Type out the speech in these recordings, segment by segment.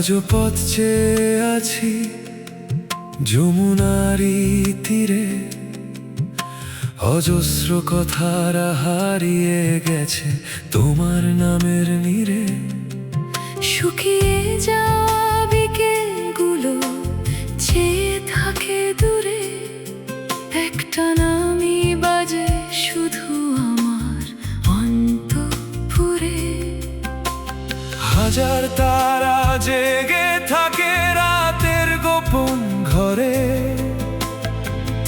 আজও পথ চেয়ে আছি যমুনারি তীরে, অজস্র কথারা হারিয়ে গেছে তোমার নামের নীড়ে। শুকিয়ে যাওয়া বিকেলগুলো চেয়ে থাকে দূরে, একটা নামই বাজে শুধু আমার অন্তঃপুরে। হাজার তারা জেগে থাকে রাতের গোপন ঘরে,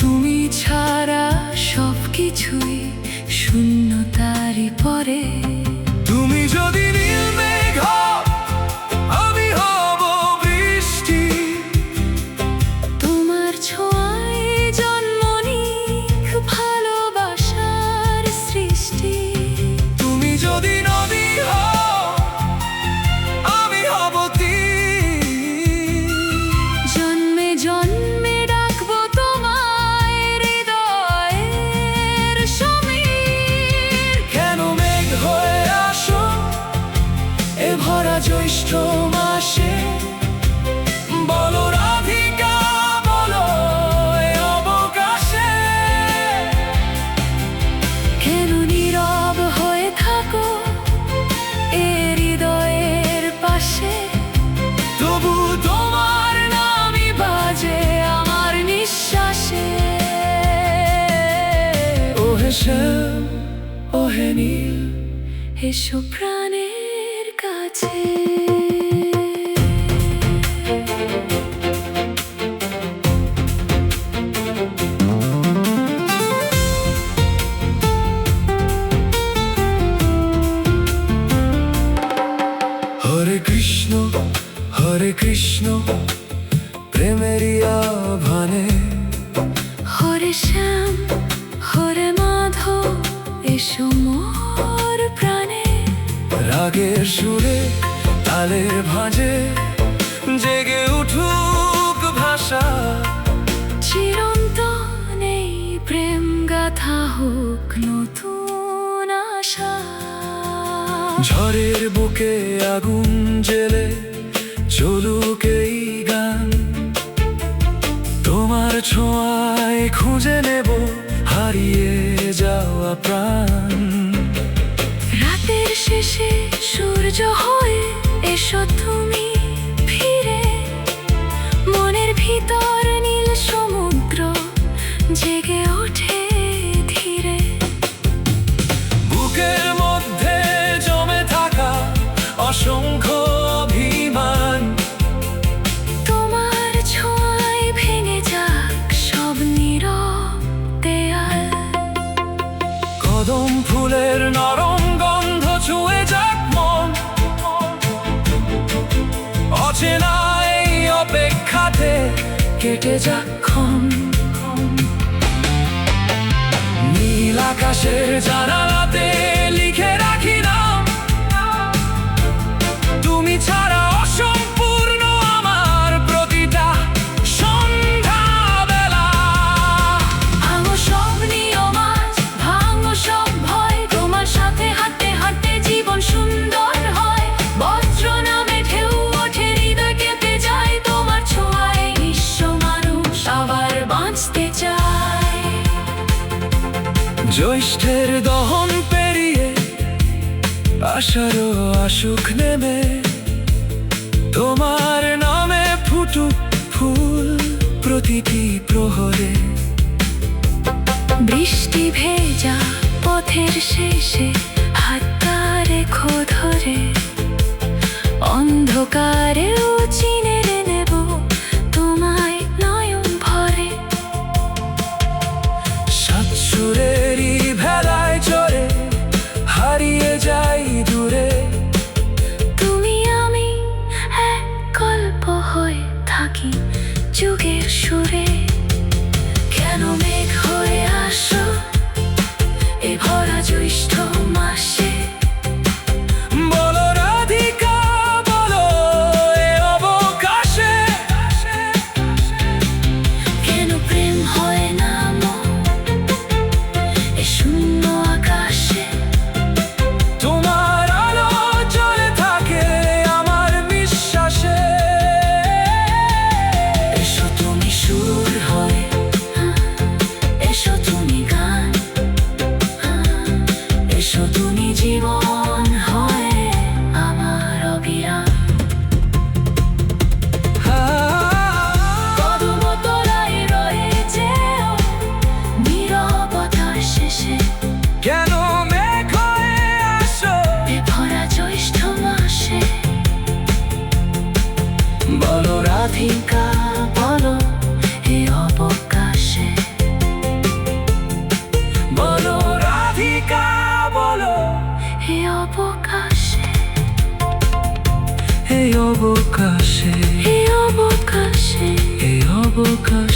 তুমি ছাড়া সবকিছুই শূন্যতারই পরে। তুমি যদি নীল মেঘ হও, আমি হব বৃষ্টি। তোমার ছোঁয়ায় জন্ম নিক ভালোবাসার সৃষ্টি। তুমি যদি নদী হও, আমি হব তীর। জন্মে জন্মে ডাকবো তোমায় হৃদয়ের সমীর। কেন মেঘ হয়ে আসো এ ভরা জ্যৈষ্ঠ মাসে, বলো রাধিকা বলো এ অবকাশে। কেন নীরব হয়ে থাকো এ হৃদয়ের পাশে, তবু তোমার নামই বাজে আমার নিঃশ্বাসে। ওহে শ্যাম ওহে নীল, এসো প্রাণের কাছে। হরে কৃষ্ণ হরে কৃষ্ণ প্রেমেরই আহ্বানে, হরে শ্যাম হরে মাধব এসো মোর প্রাণে। রাগের সুরে তালের ভাঁজে জেগে উঠুক ভাষা, চিরন্তন এই প্রেম গাথা হোক নতুন আশা। ঝড়ের বুকে আগুন জেলে চলুক এই গান, তোমার ছোঁয়ায় খুঁজে নেব হারিয়ে যাওয়া প্রাণ। রাতের শেষে সূর্য হয়ে এসো তুমি ফিরে, মনের ভিতর নীল সমুদ্র জেগে ওঠে ধীরে। বুকের মধ্যে জমে থাকা অসংখ্য অভিমান, তোমার ছোঁয়ায় ভেঙে যাক সব নীরব দেয়াল। কদম ফুলের নরম গন্ধ ছুঁয়ে যাক মন, অচেনা এই অপেক্ষাতে কেটে যাক ক্ষণ। নীল আকাশের জানালাতে লিখে রাখি নাম, তুমি ছাড়া অসম্পূর্ণ আমার প্রতিটা সন্ধ্যাবেলা। ভাঙো সব নিয়ম আজ, ভাঙো সব ভয়, তোমার সাথে হাঁটতে হাঁটতে জীবন সুন্দর হয়। বজ্র নামে ঢেউ ওঠে হৃদয় কেঁপে যায়, তোমার ছোঁয়ায় নিঃস্ব মানুষ আবার বাঁচতে চায়। জ্যৈষ্ঠের দহন পেরিয়ে আষাঢ় আসুক নেমে, তোমার নামে ফুটুক ফুল প্রতিটি প্রহরে। বৃষ্টি ভেজা পথের শেষে হাতটা রেখো ধরে, অন্ধকারেও চিনে নেব তোমায় নয়ন ভরে। সাত সুরেরই ভেলায় চড়ে হারিয়ে যাই দূরে, তুমি আমি এক গল্প হয়ে থাকি যুগের সুরে। কেন মেঘ হয়ে আসো এ ভরা জ্যৈষ্ঠ মাসে, বলো রাধিকা বলো এ এই অবকাশে এই অবকাশে এই অবকাশে